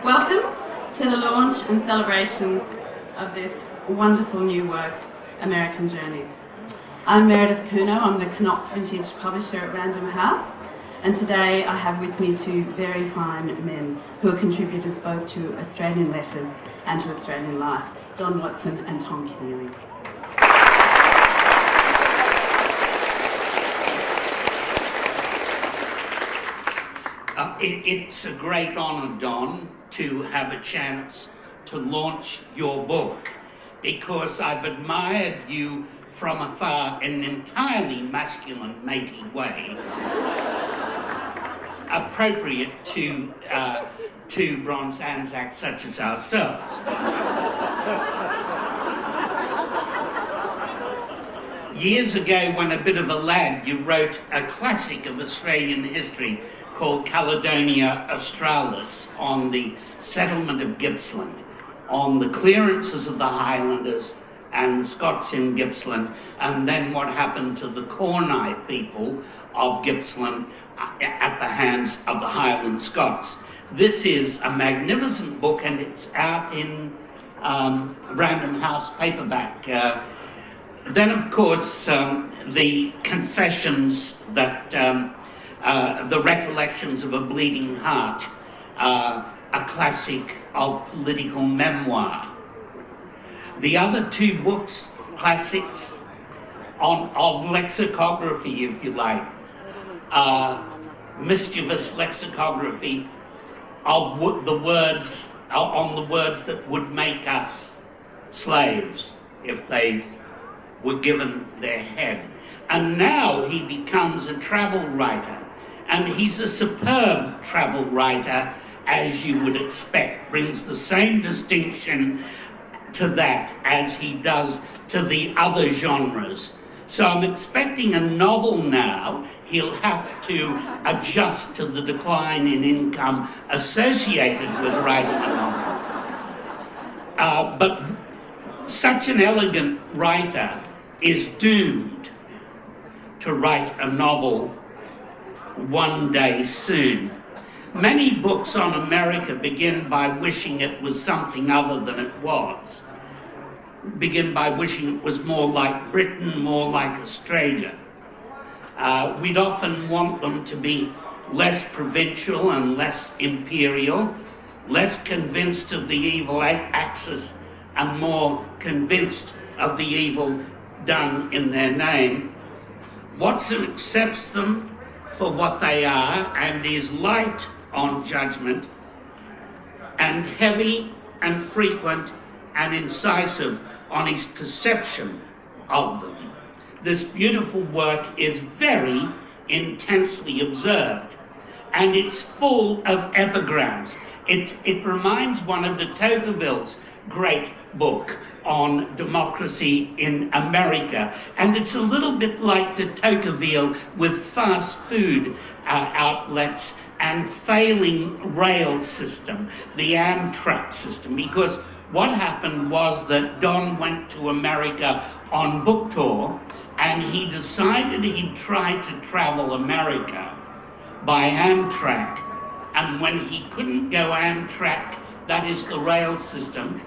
Welcome to the launch and celebration of this wonderful new work, American Journeys. I'm Meredith Kuno, I'm the Keneally Vintage Publisher at Random House, and today I have with me two very fine men who are contributors both to Australian letters and to Australian life, Don Watson and Kenneally. It's a great honour, Don, to have a chance to launch your book, because I've admired you from afar in an entirely masculine, matey way, appropriate to Bronze Anzacs such as ourselves. Years ago, when a bit of a lad, you wrote a classic of Australian history called Caledonia Australis, on the settlement of Gippsland, on the clearances of the Highlanders and the Scots in Gippsland, and then what happened to the Cornai people of Gippsland at the hands of the Highland Scots. This is a magnificent book, and it's out in Random House paperback. Then, of course, the Confessions that the Recollections of a Bleeding Heart, a classic of political memoir. The other two books, classics of lexicography, if you like, mischievous lexicography of the words, on the words that would make us slaves if they were given their head. And now he becomes a travel writer, and he's a superb travel writer, as you would expect, brings the same distinction to that as he does to the other genres. So I'm expecting a novel now. He'll have to adjust to the decline in income associated with writing a novel. But such an elegant writer is doomed to write a novel one day soon. Many books on America begin by wishing it was something other than it was. Begin by wishing it was more like Britain, more like Australia. We'd often want them to be less provincial and less imperial, less convinced of the evil axis and more convinced of the evil done in their name. Watson accepts them for what they are and is light on judgment, and heavy and frequent and incisive on his perception of them. This beautiful work is very intensely observed, and it's full of epigrams. It reminds one of de Tocqueville's great book on democracy in America, and it's a little bit like de Tocqueville with fast food outlets and failing rail system, the Amtrak system, because what happened was that Don went to America on book tour, and he decided he'd try to travel America by Amtrak, and when he couldn't go Amtrak, that is the rail system,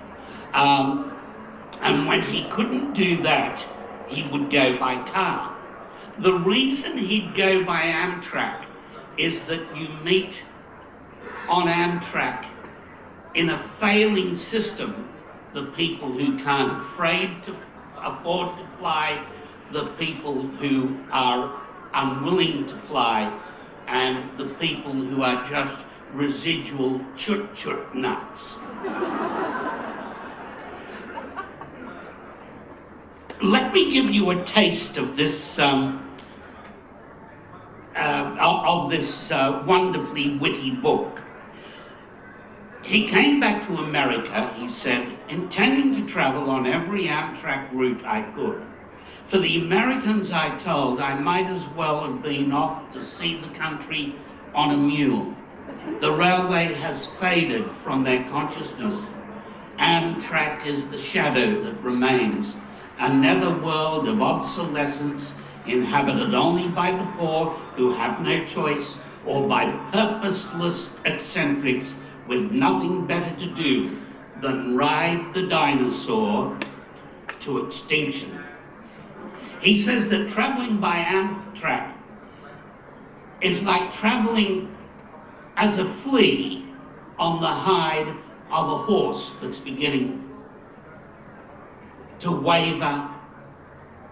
and when he couldn't do that, he would go by car. The reason he'd go by Amtrak is that you meet on Amtrak in a failing system the people who can't afford to fly, the people who are unwilling to fly, and the people who are just residual chut-chut nuts. Let me give you a taste of this wonderfully witty book. He came back to America, he said, intending to travel on every Amtrak route I could. For the Americans, I told, I might as well have been off to see the country on a mule. The railway has faded from their consciousness. Amtrak is the shadow that remains, a netherworld of obsolescence inhabited only by the poor who have no choice, or by purposeless eccentrics with nothing better to do than ride the dinosaur to extinction. He says that traveling by Amtrak is like traveling as a flea on the hide of a horse that's beginning to waver,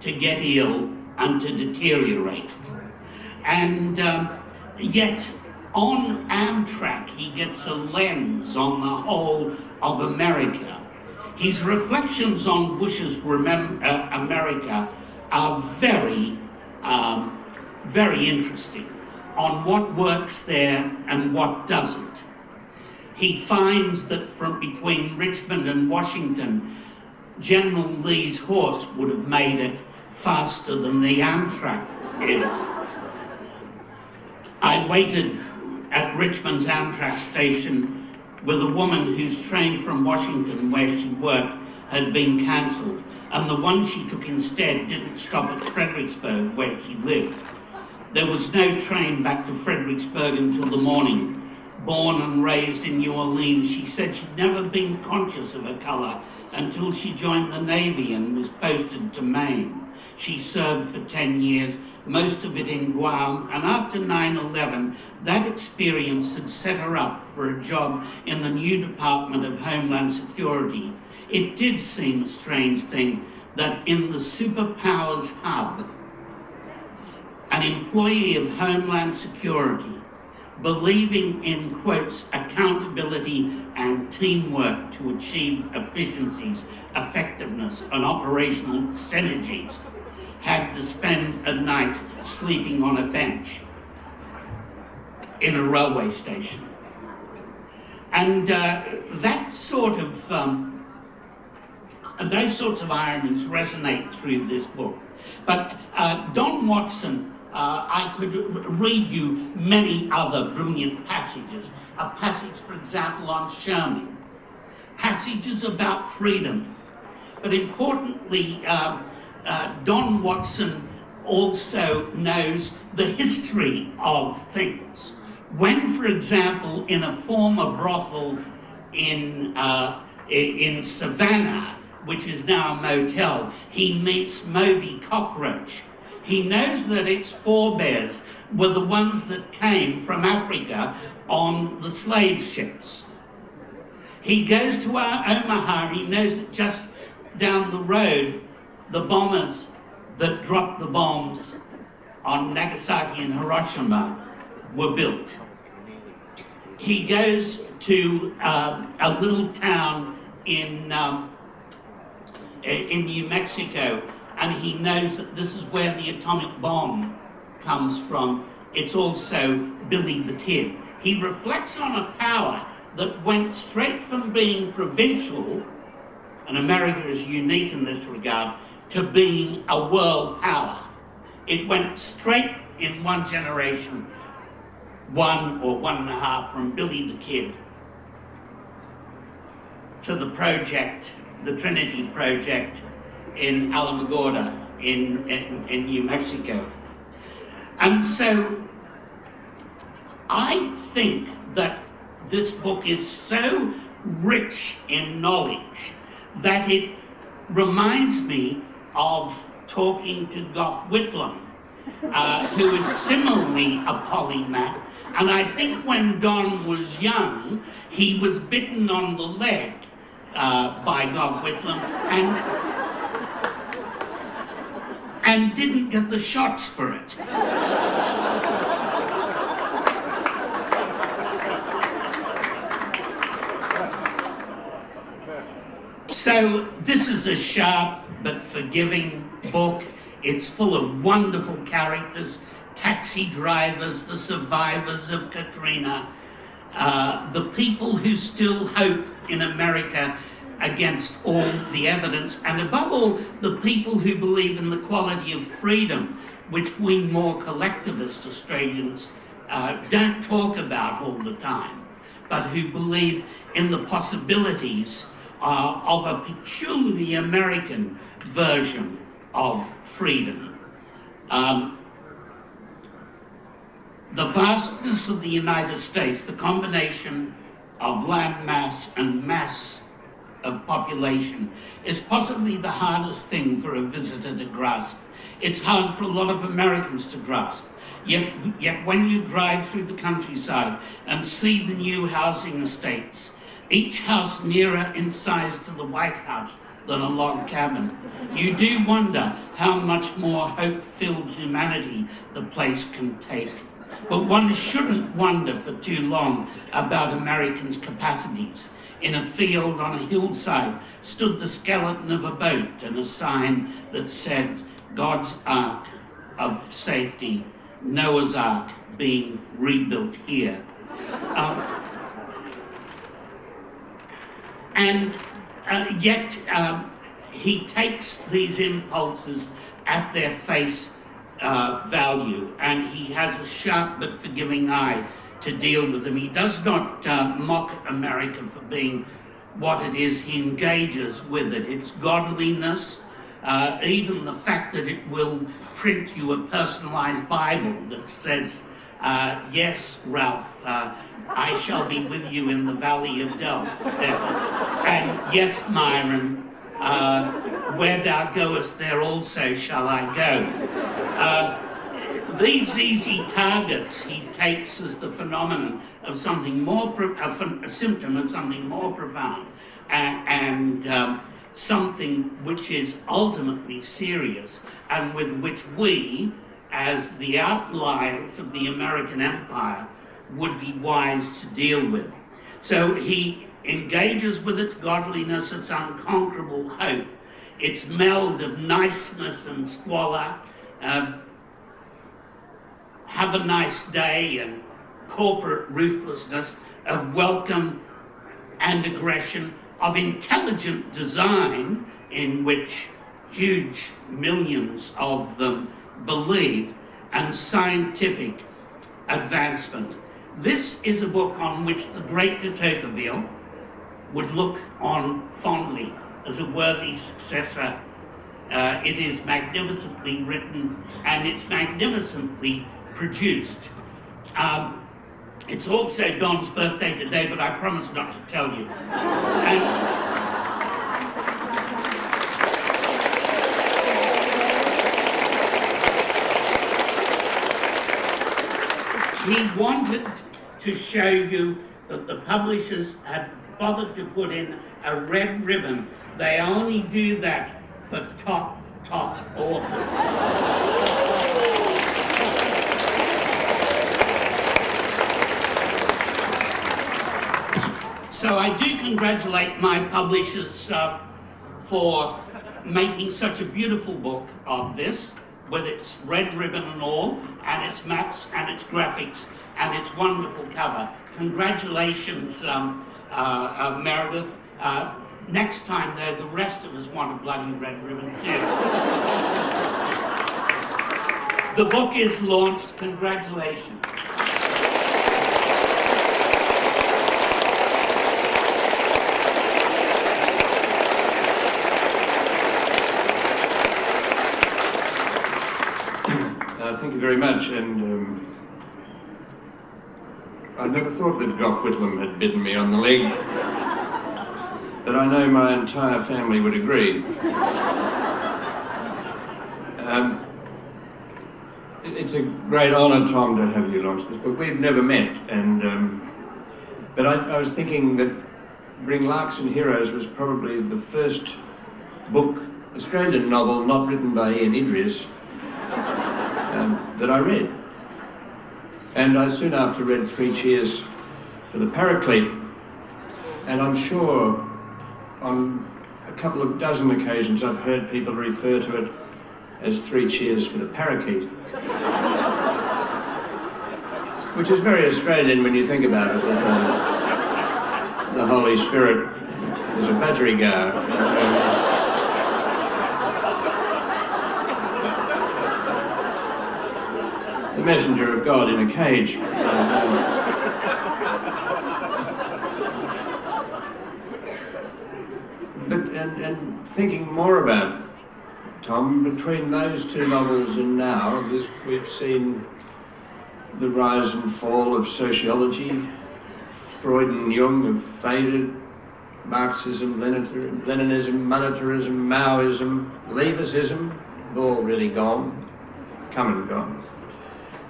to get ill, and to deteriorate. And yet, on Amtrak, he gets a lens on the whole of America. His reflections on Bush's America are very, very interesting on what works there and what doesn't. He finds that from between Richmond and Washington, General Lee's horse would have made it faster than the Amtrak is. I waited at Richmond's Amtrak station with a woman whose train from Washington, where she worked, had been cancelled, and the one she took instead didn't stop at Fredericksburg, where she lived. There was no train back to Fredericksburg until the morning. Born and raised in New Orleans, she said she'd never been conscious of her colour until she joined the Navy and was posted to Maine. She served for 10 years, most of it in Guam, and after 9/11, that experience had set her up for a job in the new Department of Homeland Security. It did seem a strange thing that in the superpowers hub, an employee of Homeland Security, believing in, quotes, accountability and teamwork to achieve efficiencies, effectiveness, and operational synergies, had to spend a night sleeping on a bench in a railway station. And those sorts of ironies resonate through this book. But Don Watson, I could read you many other brilliant passages. A passage, for example, on Sherman. Passages about freedom. But importantly, Don Watson also knows the history of things. When, for example, in a former brothel in Savannah, which is now a motel, he meets Moby Cockroach, he knows that its forebears were the ones that came from Africa on the slave ships. He goes to Omaha, he knows that just down the road, the bombers that dropped the bombs on Nagasaki and Hiroshima were built. He goes to a little town in New Mexico, and he knows that this is where the atomic bomb comes from. It's also Billy the Kid. He reflects on a power that went straight from being provincial, and America is unique in this regard, to being a world power. It went straight in one generation, 1 or 1.5, from Billy the Kid to the project, the Trinity Project in Alamogordo in New Mexico. And so I think that this book is so rich in knowledge that it reminds me of talking to Gough Whitlam, who is similarly a polymath. And I think when Don was young, he was bitten on the leg by Gough Whitlam and didn't get the shots for it. So this is a sharp but forgiving book. It's full of wonderful characters, taxi drivers, the survivors of Katrina, the people who still hope in America against all the evidence, and above all, the people who believe in the quality of freedom, which we more collectivist Australians don't talk about all the time, but who believe in the possibilities of a peculiarly American version of freedom. The vastness of the United States, the combination of land mass and mass of population is possibly the hardest thing for a visitor to grasp. It's hard for a lot of Americans to grasp. Yet when you drive through the countryside and see the new housing estates, each house nearer in size to the White House than a log cabin, you do wonder how much more hope-filled humanity the place can take. But one shouldn't wonder for too long about Americans' capacities. In a field on a hillside stood the skeleton of a boat and a sign that said, "God's Ark of Safety, Noah's Ark being rebuilt here." Yet he takes these impulses at their face value, and he has a sharp but forgiving eye to deal with them. He does not mock America for being what it is. He engages with it. Its godliness, even the fact that it will print you a personalized Bible that says, "Yes, Ralph, I shall be with you in the valley of death." And "Yes, Myron, where thou goest, there also shall I go." These easy targets he takes as the phenomenon of something more, a symptom of something more profound, and something which is ultimately serious, and with which we, as the outliers of the American empire, would be wise to deal with. So he engages with its godliness, its unconquerable hope, its meld of niceness and squalor, have a nice day and corporate ruthlessness, of welcome and aggression, of intelligent design in which huge millions of them believe, and scientific advancement. This is a book on which the great de Tocqueville would look on fondly as a worthy successor. It is magnificently written and it's magnificently produced. It's also Don's birthday today, but I promise not to tell you. He wanted to show you that the publishers had bothered to put in a red ribbon. They only do that for top authors. So I do congratulate my publishers for making such a beautiful book of this, with its red ribbon and all, and its maps and its graphics and its wonderful cover. Congratulations, Meredith. Next time, though, the rest of us want a bloody red ribbon too. The book is launched. Congratulations. Thank you very much, and I never thought that Gough Whitlam had bitten me on the leg, but I know my entire family would agree. It's a great honour, Tom, to have you launch this book. We've never met, and but I was thinking that Bring Larks and Heroes was probably the first book, Australian novel, not written by Ian Idris, that I read. And I soon after read Three Cheers for the Paraclete, and I'm sure on a couple of dozen occasions I've heard people refer to it as Three Cheers for the Parakeet, which is very Australian when you think about it, that the Holy Spirit is a budgerigar. The messenger of God in a cage. But and thinking more about Tom, between those two novels and now, we've seen the rise and fall of sociology, Freud and Jung have faded. Marxism, Leninism, monetarism, Maoism, Levisism, have all really gone, come and gone.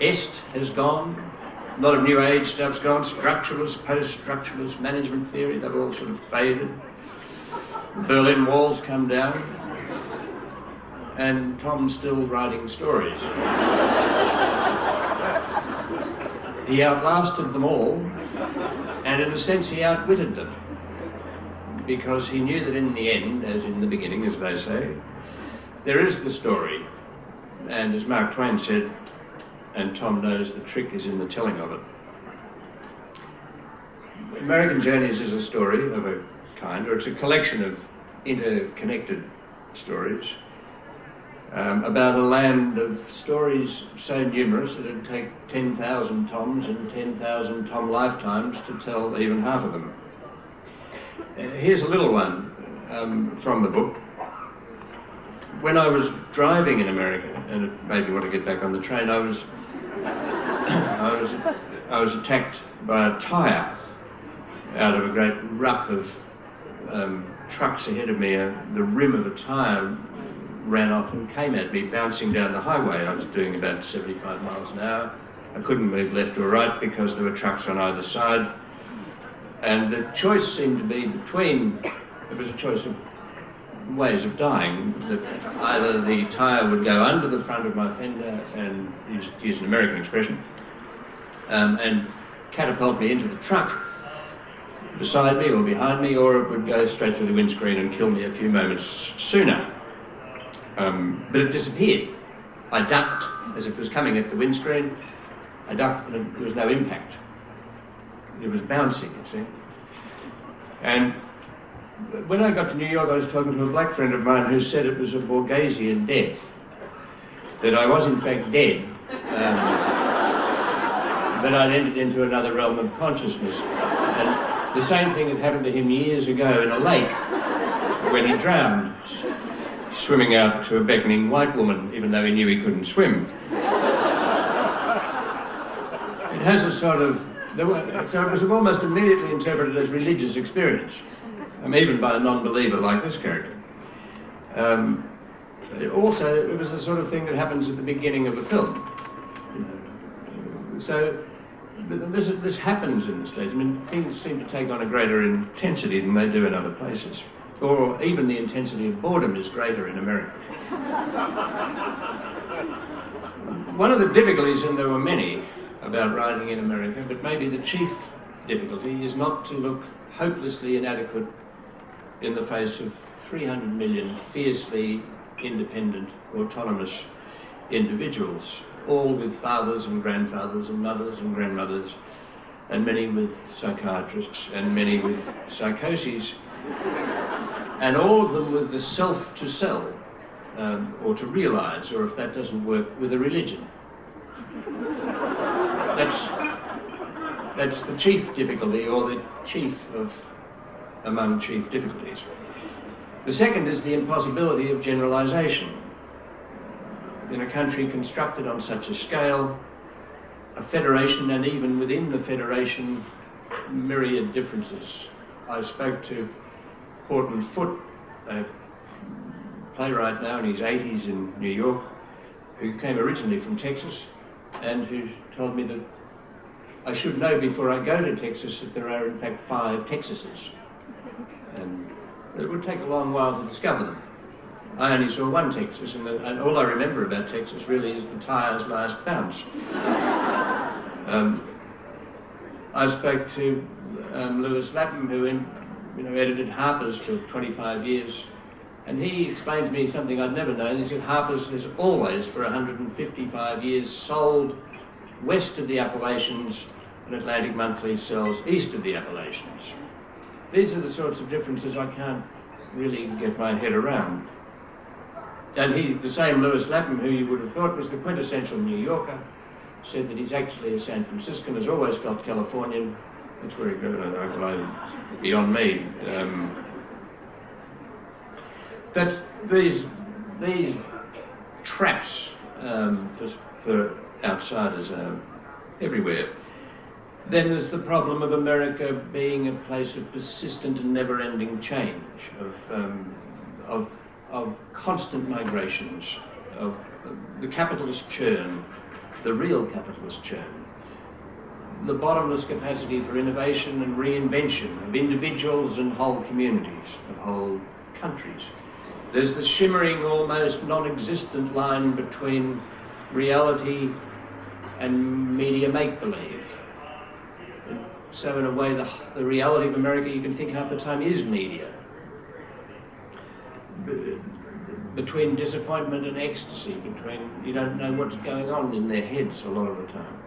Est has gone. A lot of New Age stuff's gone. Structuralist, post-structuralist, management theory, they've all sort of faded. The Berlin Wall's come down. And Tom's still writing stories. He outlasted them all, and in a sense he outwitted them. Because he knew that in the end, as in the beginning, as they say, there is the story. And as Mark Twain said, and Tom knows, the trick is in the telling of it. American Journeys is a story of a kind, or it's a collection of interconnected stories about a land of stories so numerous that it would take 10,000 Toms and 10,000 Tom lifetimes to tell even half of them. Here's a little one from the book. When I was driving in America, and it made me want to get back on the train, I was attacked by a tyre out of a great ruck of trucks ahead of me. The rim of a tyre ran off and came at me, bouncing down the highway. I was doing about 75 miles an hour. I couldn't move left or right because there were trucks on either side. And the choice seemed to be between, it was a choice of ways of dying, that either the tyre would go under the front of my fender and, to use an American expression, and catapult me into the truck beside me or behind me, or it would go straight through the windscreen and kill me a few moments sooner. But it disappeared. I ducked as it was coming at the windscreen. I ducked and there was no impact. It was bouncing, you see. And when I got to New York, I was talking to a black friend of mine who said it was a Borgesian death, that I was in fact dead, that I'd entered into another realm of consciousness. And the same thing had happened to him years ago in a lake when he drowned, swimming out to a beckoning white woman, even though he knew he couldn't swim. It has a sort of, so it was almost immediately interpreted as religious experience, even by a non-believer like this character. Also, it was the sort of thing that happens at the beginning of a film. So this happens in the States. I mean, things seem to take on a greater intensity than they do in other places. Or even the intensity of boredom is greater in America. One of the difficulties, and there were many, about writing in America, but maybe the chief difficulty is not to look hopelessly inadequate in the face of 300 million fiercely independent, autonomous individuals, all with fathers and grandfathers and mothers and grandmothers, and many with psychiatrists and many with psychoses, and all of them with the self to sell, or to realise, or if that doesn't work, with a religion. That's the chief difficulty, or the chief of among chief difficulties. The second is the impossibility of generalisation. In a country constructed on such a scale, a federation, and even within the federation, myriad differences. I spoke to Horton Foote, a playwright now in his 80s in New York, who came originally from Texas, and who told me that I should know before I go to Texas that there are in fact 5 Texases. And it would take a long while to discover them. I only saw one Texas, and all I remember about Texas really is the tyre's last bounce. I spoke to Lewis Lapham, who edited Harper's for 25 years, and he explained to me something I'd never known. He said Harper's has always, for 155 years, sold west of the Appalachians, and Atlantic Monthly sells east of the Appalachians. These are the sorts of differences I can't really get my head around. And he, the same Lewis Lapham, who you would have thought was the quintessential New Yorker, said that he's actually a San Franciscan, has always felt Californian. That's where he grew up, beyond me. That these traps for outsiders are everywhere. Then there's the problem of America being a place of persistent and never-ending change, of constant migrations, of the capitalist churn, the real capitalist churn, the bottomless capacity for innovation and reinvention of individuals and whole communities, of whole countries. There's the shimmering, almost non-existent line between reality and media make-believe. So in a way, the reality of America, you can think half the time, is media. Between disappointment and ecstasy, you don't know what's going on in their heads a lot of the time.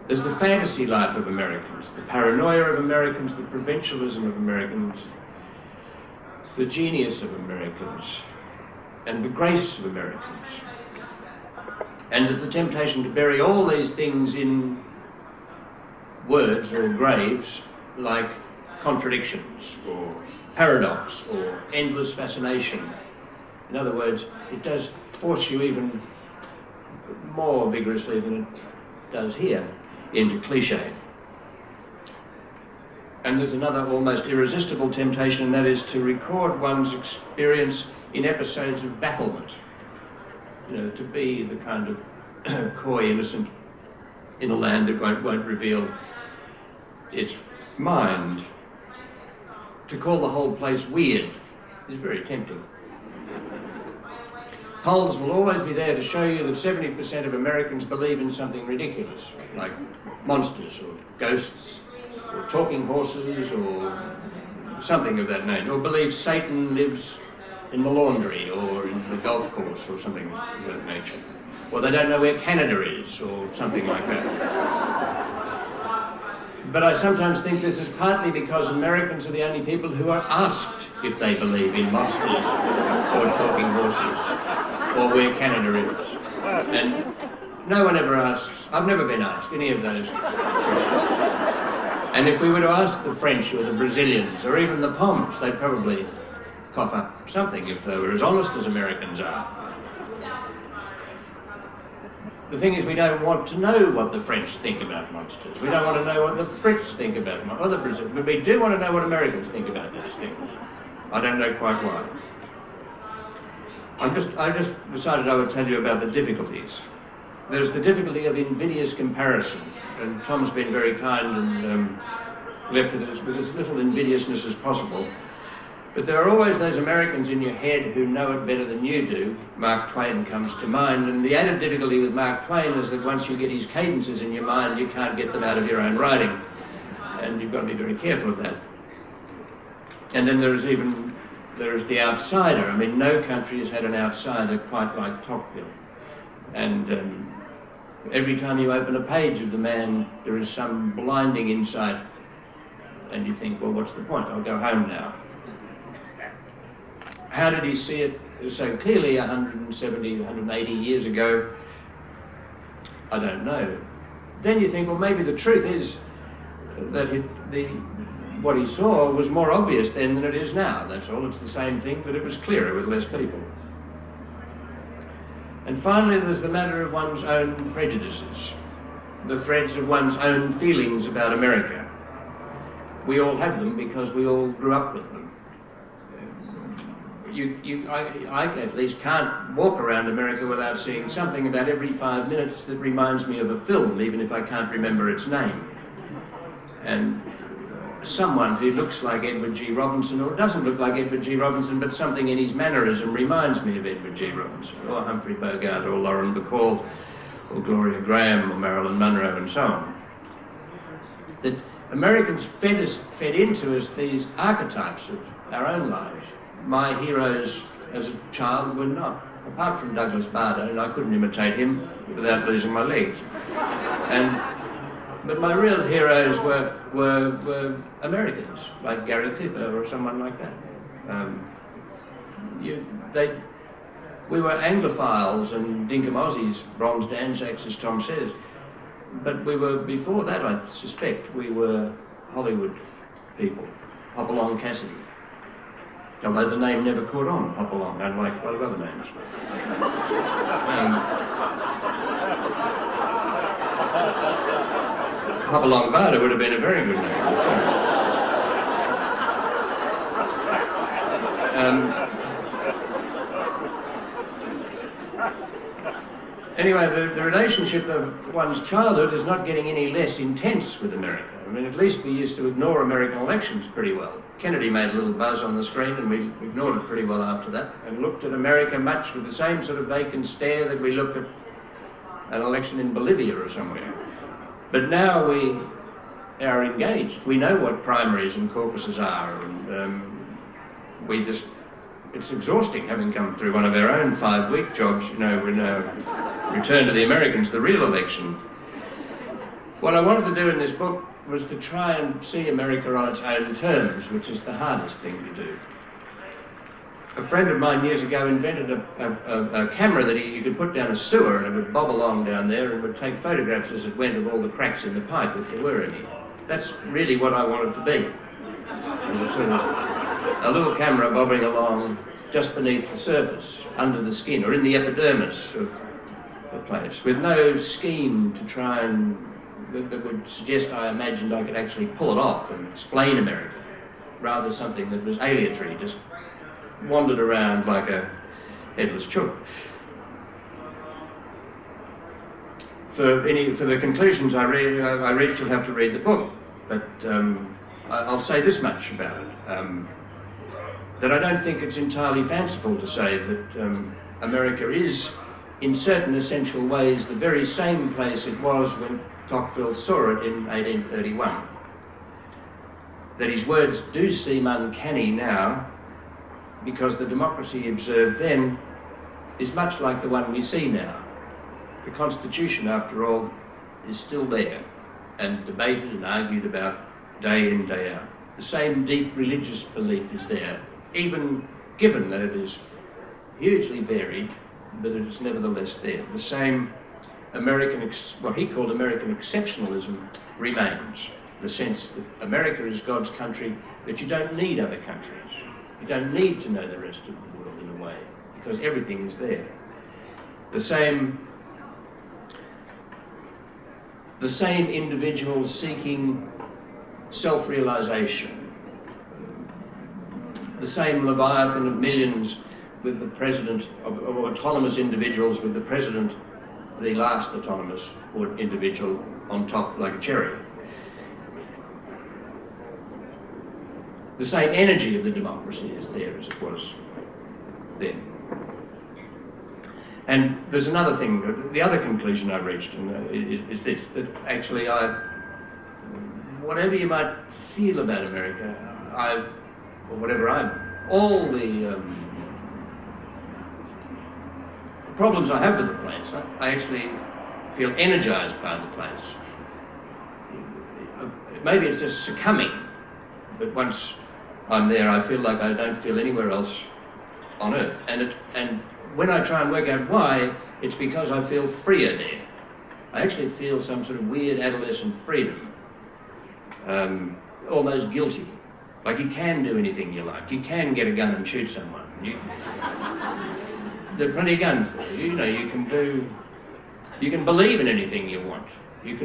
There's the fantasy life of Americans, the paranoia of Americans, the provincialism of Americans, the genius of Americans, and the grace of Americans. And there's the temptation to bury all these things in words or graves like contradictions or paradox or endless fascination. In other words, it does force you even more vigorously than it does here into cliche. And there's another almost irresistible temptation, and that is to record one's experience in episodes of bafflement. You know, to be the kind of coy innocent in a land that won't reveal its mind. To call the whole place weird is very tempting. Polls will always be there to show you that 70% of Americans believe in something ridiculous, like monsters or ghosts or talking horses or something of that nature, or believe Satan lives in the laundry or in the golf course or something of that nature. Or they don't know where Canada is or something like that. But I sometimes think this is partly because Americans are the only people who are asked if they believe in monsters or talking horses or where Canada is. And no one ever asks, I've never been asked any of those questions. And if we were to ask the French or the Brazilians or even the Poms, they'd probably cough up something if they were as honest as Americans are. The thing is, we don't want to know what the French think about monsters. We don't want to know what the Brits think about monsters, or the Brazilians. But we do want to know what Americans think about these things. I don't know quite why. I just decided I would tell you about the difficulties. There's the difficulty of invidious comparison, and Tom's been very kind and left it with as little invidiousness as possible. But there are always those Americans in your head who know it better than you do. Mark Twain comes to mind, and the added difficulty with Mark Twain is that once you get his cadences in your mind, you can't get them out of your own writing, and you've got to be very careful of that. And then there is the outsider. I mean, no country has had an outsider quite like Tocqueville. And every time you open a page of the man, there is some blinding insight, and you think, well, what's the point? I'll go home now. How did he see it so clearly 170, 180 years ago? I don't know. Then you think, well, maybe the truth is that what he saw was more obvious then than it is now. That's all. It's the same thing, but it was clearer with less people. And finally, there's the matter of one's own prejudices, the threads of one's own feelings about America. We all have them because we all grew up with them. I at least can't walk around America without seeing something about every 5 minutes that reminds me of a film, even if I can't remember its name. And someone who looks like Edward G. Robinson, or doesn't look like Edward G. Robinson, but something in his mannerism reminds me of Edward G. Robinson, or Humphrey Bogart, or Lauren Bacall, or Gloria Graham, or Marilyn Monroe, and so on. That Americans fed into us these archetypes of our own lives. My heroes as a child were not, apart from Douglas Bader, and I couldn't imitate him without losing my legs. But my real heroes were Americans, like Gary Cooper or someone like that. We were Anglophiles and Dinkum Aussies, Bronzed Anzacs, as Tom says. But we were, before that, I suspect, we were Hollywood people, Hopalong Cassidy. Although the name never caught on, Hopalong, unlike a lot of other names. Hopalong Varda would have been a very good name. Anyway, the relationship of one's childhood is not getting any less intense with America. I mean, at least we used to ignore American elections pretty well. Kennedy made a little buzz on the screen and we ignored it pretty well after that and looked at America much with the same sort of vacant stare that we look at an election in Bolivia or somewhere. But now we are engaged. We know what primaries and caucuses are, and it's exhausting having come through one of our own 5-week jobs, you know, when return to the Americans, the real election. What I wanted to do in this book was to try and see America on its own terms, which is the hardest thing to do. A friend of mine years ago invented a camera that you could put down a sewer and it would bob along down there and would take photographs as it went of all the cracks in the pipe, if there were any. That's really what I wanted to be. It was sort of a little camera bobbing along just beneath the surface, under the skin, or in the epidermis of the place, with no scheme to try and that would suggest I imagined I could actually pull it off and explain America. Rather something that was aleatory, just wandered around like a headless chook. For the conclusions I reached, you'll have to read the book, but I'll say this much about it, that I don't think it's entirely fanciful to say that America is, in certain essential ways, the very same place it was when Tocqueville saw it in 1831. That his words do seem uncanny now, because the democracy he observed then is much like the one we see now. The Constitution, after all, is still there and debated and argued about day in, day out. The same deep religious belief is there, even given that it is hugely varied, but it is nevertheless there. The same what he called American exceptionalism remains. The sense that America is God's country, but you don't need other countries. You don't need to know the rest of the world in a way, because everything is there. The same individual seeking self-realization. The same leviathan of millions with the president, of autonomous individuals with the president, the last autonomous individual on top like a cherry. The same energy of the democracy is there as it was then. And there's another thing, the other conclusion I reached is this, that actually whatever you might feel about America, all the problems I have with the place, I actually feel energized by the place. Maybe it's just succumbing, but once I'm there, I feel like I don't feel anywhere else on earth. And when I try and work out why, it's because I feel freer there. I actually feel some sort of weird adolescent freedom, almost guilty. Like you can do anything you like. You can get a gun and shoot someone. There are plenty of guns there. You know, you can believe in anything you want. We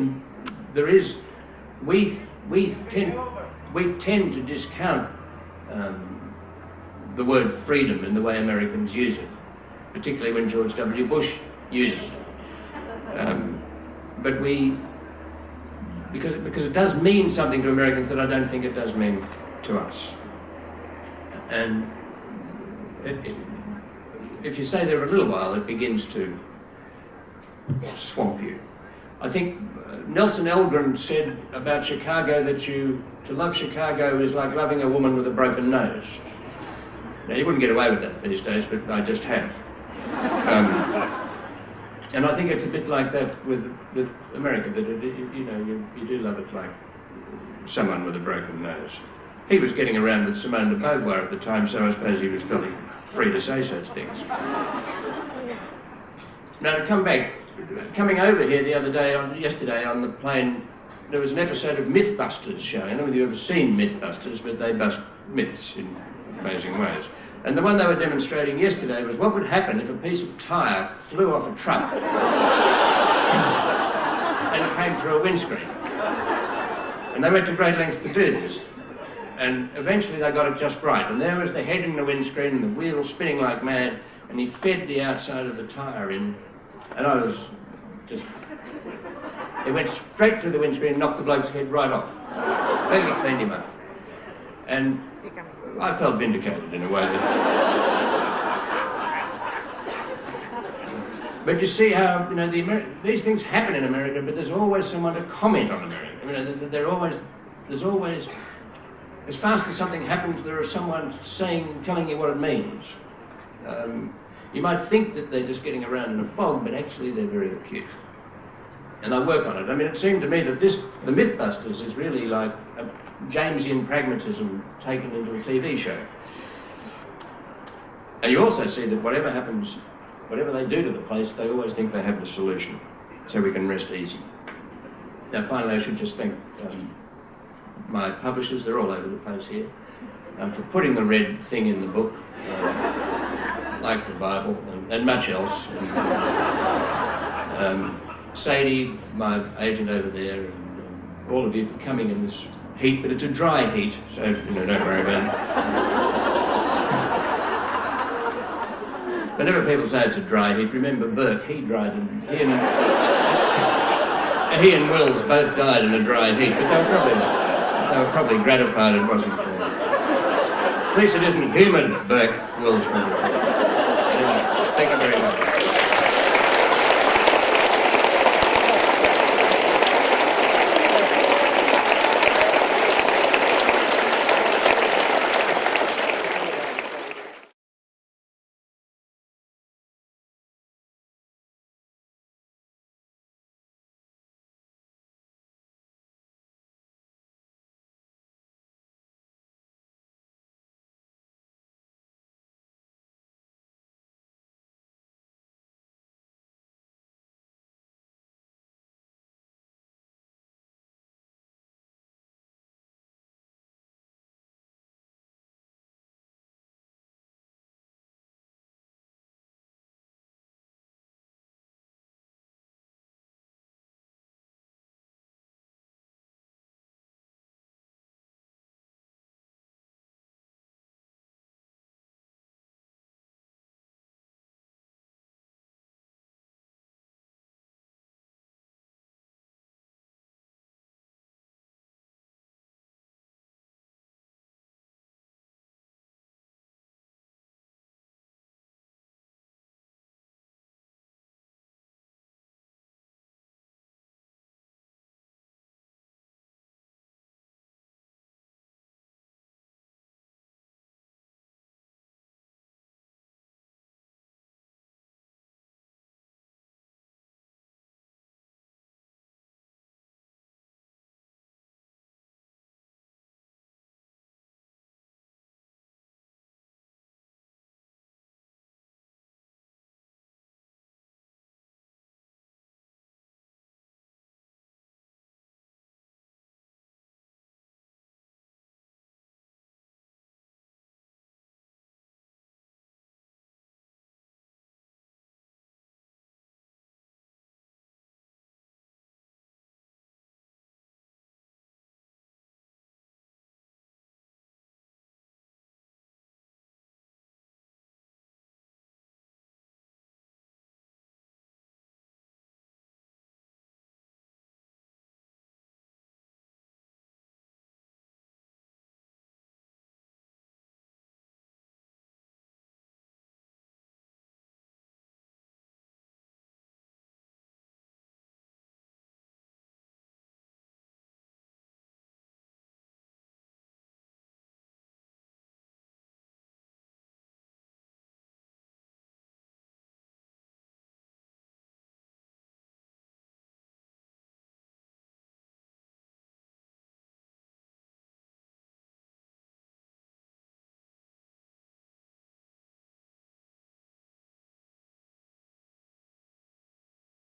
tend to discount the word freedom in the way Americans use it, particularly when George W. Bush uses it. But because it does mean something to Americans that I don't think it does mean to us. And if you stay there for a little while, it begins to swamp you. I think Nelson Algren said about Chicago that to love Chicago is like loving a woman with a broken nose. Now, you wouldn't get away with that these days, but I just have. And I think it's a bit like that with America, that you do love it like someone with a broken nose. He was getting around with Simone de Beauvoir at the time, so I suppose he was fairly free to say such things. Now, to come back, coming over here yesterday on the plane, there was an episode of Mythbusters showing. I don't know whether you've ever seen Mythbusters, but they bust myths in amazing ways. And the one they were demonstrating yesterday was what would happen if a piece of tyre flew off a truck and it came through a windscreen. And they went to great lengths to do this. And eventually they got it just right. And there was the head in the windscreen and the wheel spinning like mad, and he fed the outside of the tyre in. And I was just... It went straight through the windscreen and knocked the bloke's head right off. Totally cleaned him up. And I felt vindicated in a way that... But you see how, you know, these things happen in America, but there's always someone to comment on America. You know, there's always, as fast as something happens, there is someone telling you what it means. You might think that they're just getting around in a fog, but actually they're very acute. And I work on it. I mean, it seemed to me that the Mythbusters is really like a Jamesian pragmatism taken into a TV show. And you also see that whatever happens, whatever they do to the place, they always think they have the solution, so we can rest easy. Now, finally, I should just thank my publishers, they're all over the place here, for putting the red thing in the book, like the Bible, and much else. And, Sadie, my agent over there, and all of you for coming in this heat, but it's a dry heat, so, you know, don't worry about it. Whenever people say it's a dry heat, remember Burke, he died in... He and Wills both died in a dry heat, but they were probably gratified it wasn't... At least it isn't humid, Burke, Wills. Anyway, thank you very much.